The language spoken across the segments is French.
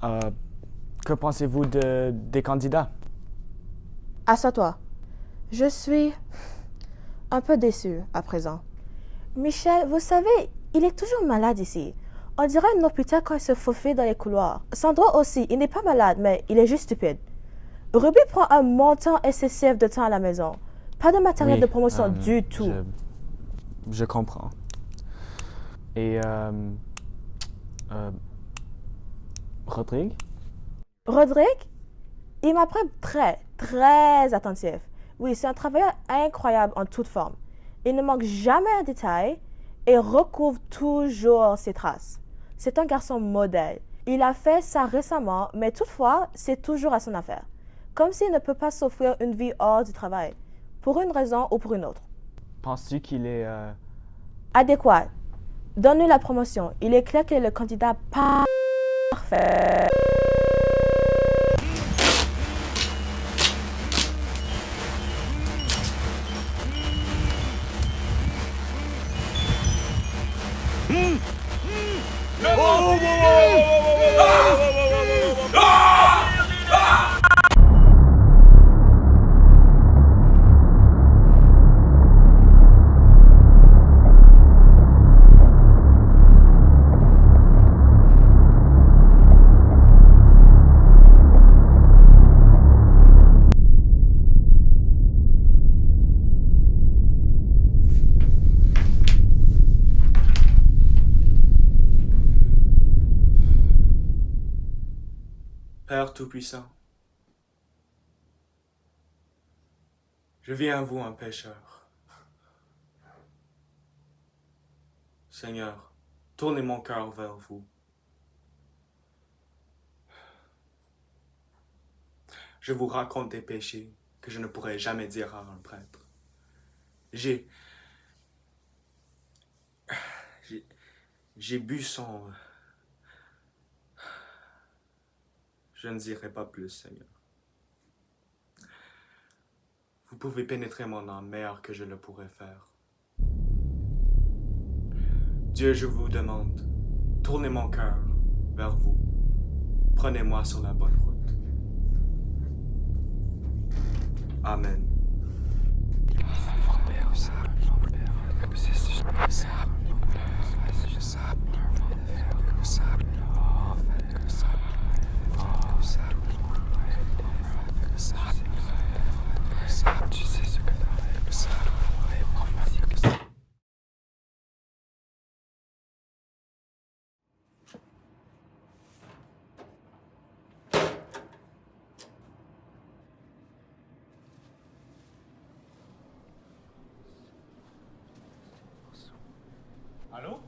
Euh, que pensez-vous des candidats? Assois-toi. Je suis un peu déçue à présent. Michel, vous savez, il est toujours malade ici. On dirait un hôpital quand il se faufile dans les couloirs. Sandro aussi, il n'est pas malade, mais il est juste stupide. Ruby prend un montant excessif de temps à la maison. Pas de matériel de promotion du tout. Je comprends. Et, Rodrigue? Rodrigue, il m'apprend très, très attentif. Oui, c'est un travailleur incroyable en toute forme. Il ne manque jamais un détail et recouvre toujours ses traces. C'est un garçon modèle. Il a fait ça récemment, mais toutefois, c'est toujours à son affaire. Comme s'il ne peut pas s'offrir une vie hors du travail, pour une raison ou pour une autre. Penses-tu qu'il est... Adéquat. Donne-lui la promotion. Il est clair qu'il est le candidat parfait. Père Tout-Puissant, je viens à vous un pécheur. Seigneur, tournez mon cœur vers vous. Je vous raconte des péchés que je ne pourrais jamais dire à un prêtre. J'ai bu son... Je ne dirai pas plus, Seigneur. Vous pouvez pénétrer mon âme meilleur que je le pourrais faire. Dieu, je vous demande, tournez mon cœur vers vous. Prenez-moi sur la bonne route. Amen. Allô?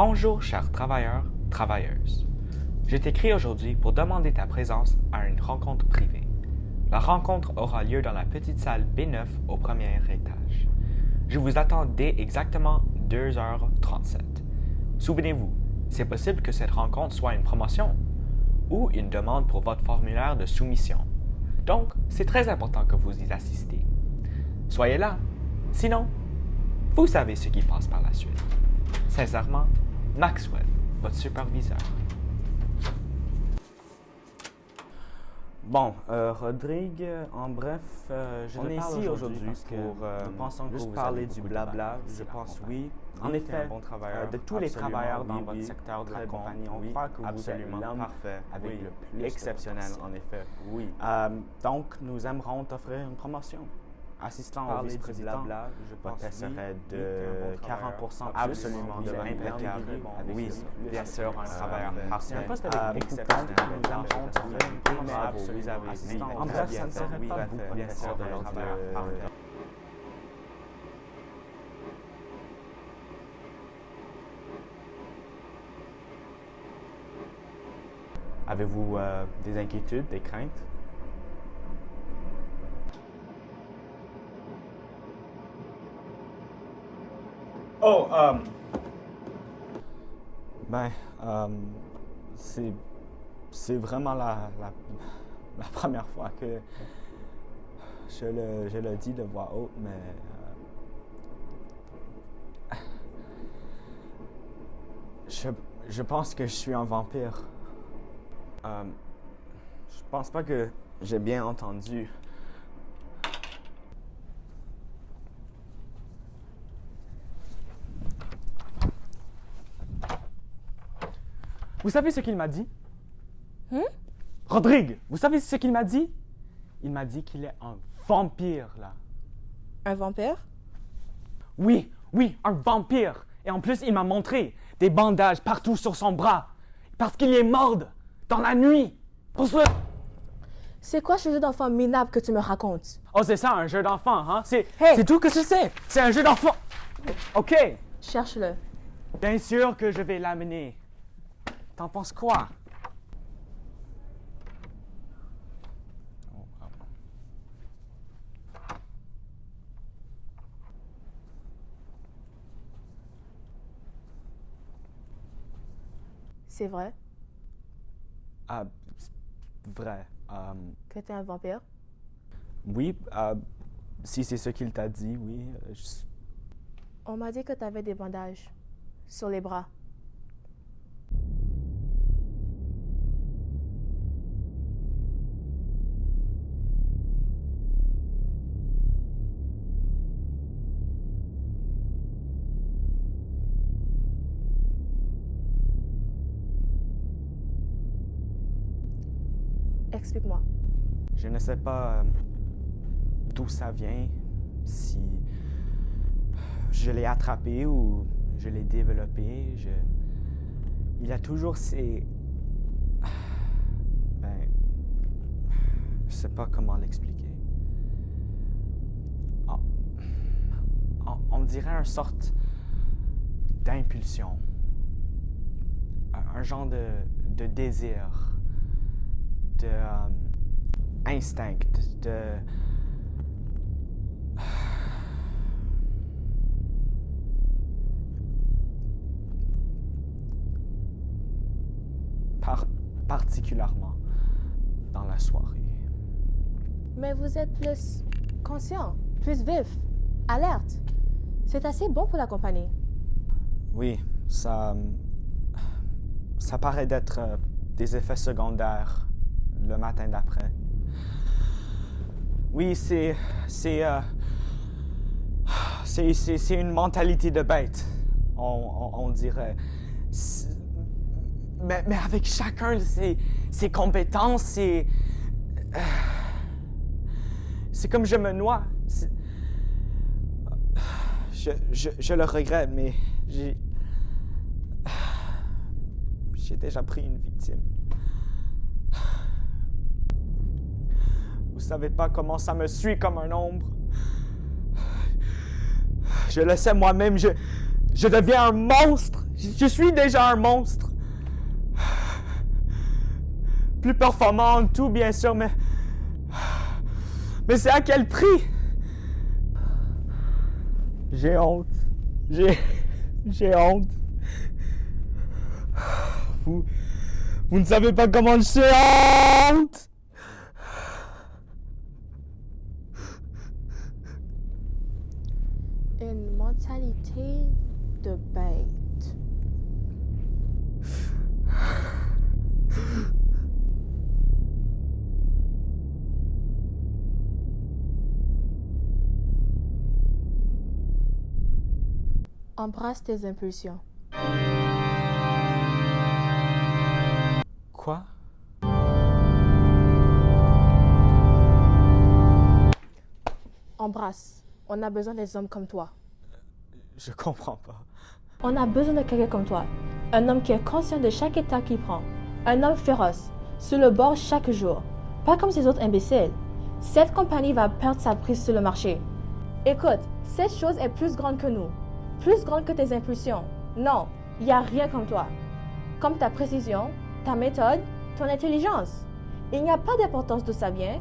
Bonjour, chers travailleurs, travailleuses. Je t'écris aujourd'hui pour demander ta présence à une rencontre privée. La rencontre aura lieu dans la petite salle B9 au premier étage. Je vous attends dès exactement 2h37. Souvenez-vous, c'est possible que cette rencontre soit une promotion ou une demande pour votre formulaire de soumission. Donc, c'est très important que vous y assistez. Soyez là. Sinon, vous savez ce qui passe par la suite. Sincèrement, Maxwell, votre superviseur. Bon, Rodrigue, en bref, on est ici aujourd'hui pour juste parler du blabla. Je pense oui. En effet, de tous les travailleurs dans votre secteur de la compagnie, on croit que vous êtes l'homme parfait, avec le plus exceptionnel, en effet. Oui. Donc, nous aimerions t'offrir une promotion. assistant au vice-président, votre paie serait de 40% absolument de impeccable. Oui, bien sûr, un travailleur parfait. C'est un poste avec beaucoup de En bref, ça ne serait pas beaucoup, bien sûr, de l'ordre de... Avez-vous des inquiétudes, des craintes? Oh, Ben, c'est vraiment la première fois que je le dis de voix haute, mais je pense que je suis un vampire. Je pense pas que j'ai bien entendu. Vous savez ce qu'il m'a dit? Rodrigue, vous savez ce qu'il m'a dit? Il m'a dit qu'il est un vampire, là. Un vampire? Oui, un vampire. Et en plus, il m'a montré des bandages partout sur son bras. Parce qu'il est mort dans la nuit. C'est quoi ce jeu d'enfant minable que tu me racontes? Oh, c'est ça, un jeu d'enfant, hein? C'est Hey! tout que c'est. C'est un jeu d'enfant. OK. Cherche-le. Bien sûr que je vais l'amener. T'en penses quoi? C'est vrai Ah, vrai. que tu es un vampire? Oui, si c'est ce qu'il t'a dit, oui. On m'a dit que tu avais des bandages sur les bras. Explique-moi. Je ne sais pas d'où ça vient, si je l'ai attrapé ou je l'ai développé. Il a toujours ces... Ben, je sais pas comment l'expliquer. On dirait une sorte d'impulsion, un genre de désir, de instinct, de... particulièrement dans la soirée. Mais vous êtes plus conscient, plus vif, alerte. C'est assez bon pour la compagnie. Oui, ça paraît d'être des effets secondaires le matin d'après. Oui, c'est une mentalité de bête, on dirait. Mais avec chacun de ses compétences, c'est comme je me noie. Je le regrette, mais j'ai déjà pris une victime. Vous savez pas comment ça me suit comme un ombre. Je le sais moi-même, je deviens un monstre. Je suis déjà un monstre. Plus performant en tout, bien sûr, mais c'est à quel prix? J'ai honte. J'ai honte. Vous ne savez pas comment j'ai honte. Une mentalité de bête. Embrasse tes impulsions. Quoi? Embrasse. On a besoin des hommes comme toi. Je comprends pas. On a besoin de quelqu'un comme toi. Un homme qui est conscient de chaque étape qu'il prend. Un homme féroce, sur le bord chaque jour. Pas comme ces autres imbéciles. Cette compagnie va perdre sa prise sur le marché. Écoute, cette chose est plus grande que nous. Plus grande que tes impulsions. Non, il n'y a rien comme toi. Comme ta précision, ta méthode, ton intelligence. Il n'y a pas d'importance d'où ça vient.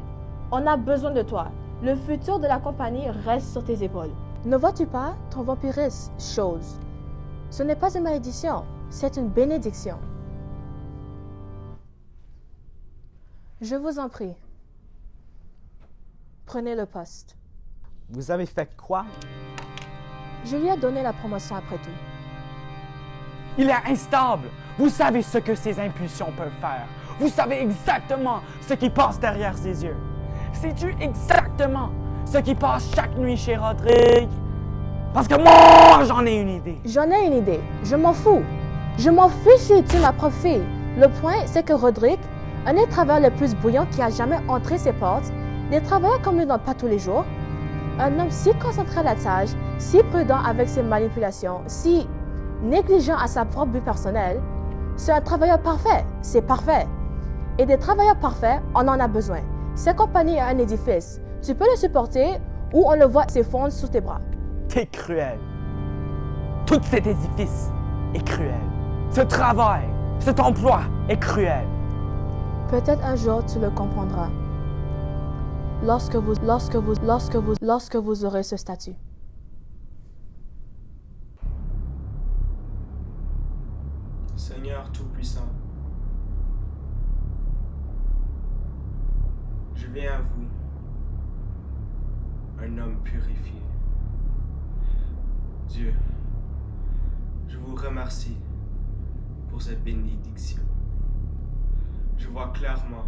On a besoin de toi. Le futur de la compagnie reste sur tes épaules. Ne vois-tu pas ton vampirisme, chose? Ce n'est pas une malédiction, c'est une bénédiction. Je vous en prie. Prenez le poste. Vous avez fait quoi? Je lui ai donné la promotion après tout. Il est instable. Vous savez ce que ses impulsions peuvent faire. Vous savez exactement ce qui passe derrière ses yeux. Sais-tu exactement ce qui passe chaque nuit chez Rodrigue? Parce que moi, j'en ai une idée. J'en ai une idée. Je m'en fous. Je m'en fiche si tu es ma propre fille. Le point, c'est que Rodrigue, un des travailleurs les plus brillants qui a jamais entré ses portes, des travailleurs comme lui dans pas tous les jours, un homme si concentré à la tâche, si prudent avec ses manipulations, si négligent à sa propre but personnel, c'est un travailleur parfait. C'est parfait. Et des travailleurs parfaits, on en a besoin. Cette compagnie est un édifice. Tu peux le supporter ou on le voit s'effondrer sous tes bras. T'es cruel. Tout cet édifice est cruel. Ce travail, cet emploi est cruel. Peut-être un jour tu le comprendras. Lorsque vous aurez ce statut. Seigneur Tout-Puissant, je viens à vous, un homme purifié. Dieu, je vous remercie pour cette bénédiction. Je vois clairement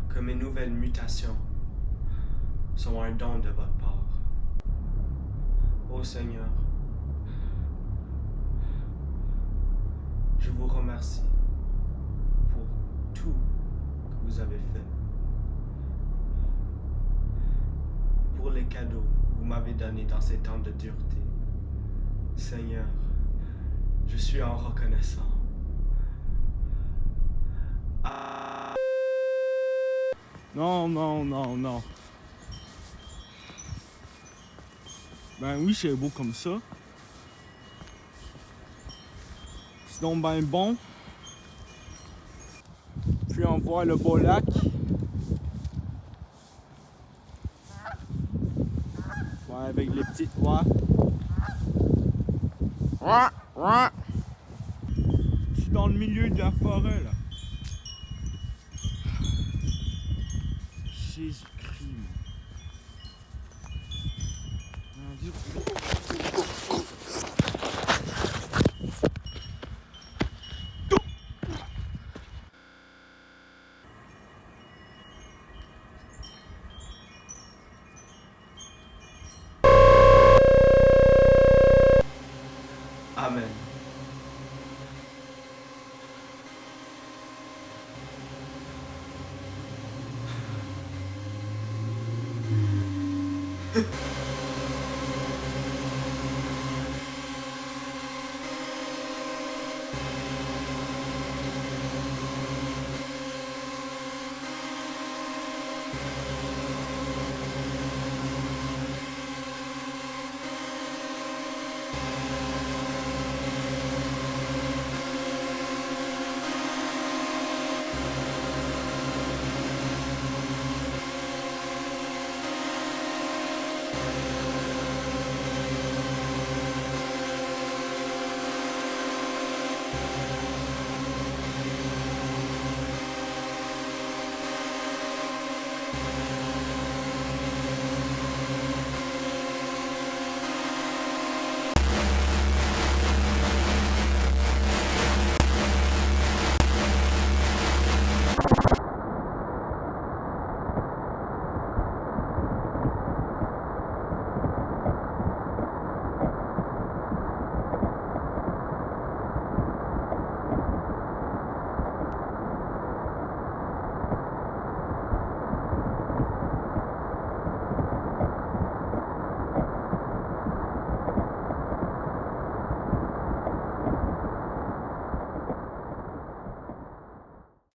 que mes nouvelles mutations sont un don de votre part. Ô Seigneur, je vous remercie pour tout que vous avez fait. Pour les cadeaux que vous m'avez donnés dans ces temps de dureté. Seigneur, je suis en reconnaissant. Ah. Non. Ben oui, c'est beau comme ça. C'est donc ben bon. Puis on voit le beau lac. Ouais, avec les petites oies. Je suis dans le milieu de la forêt là. Jésus-Christ. Mon Dieu. Amen.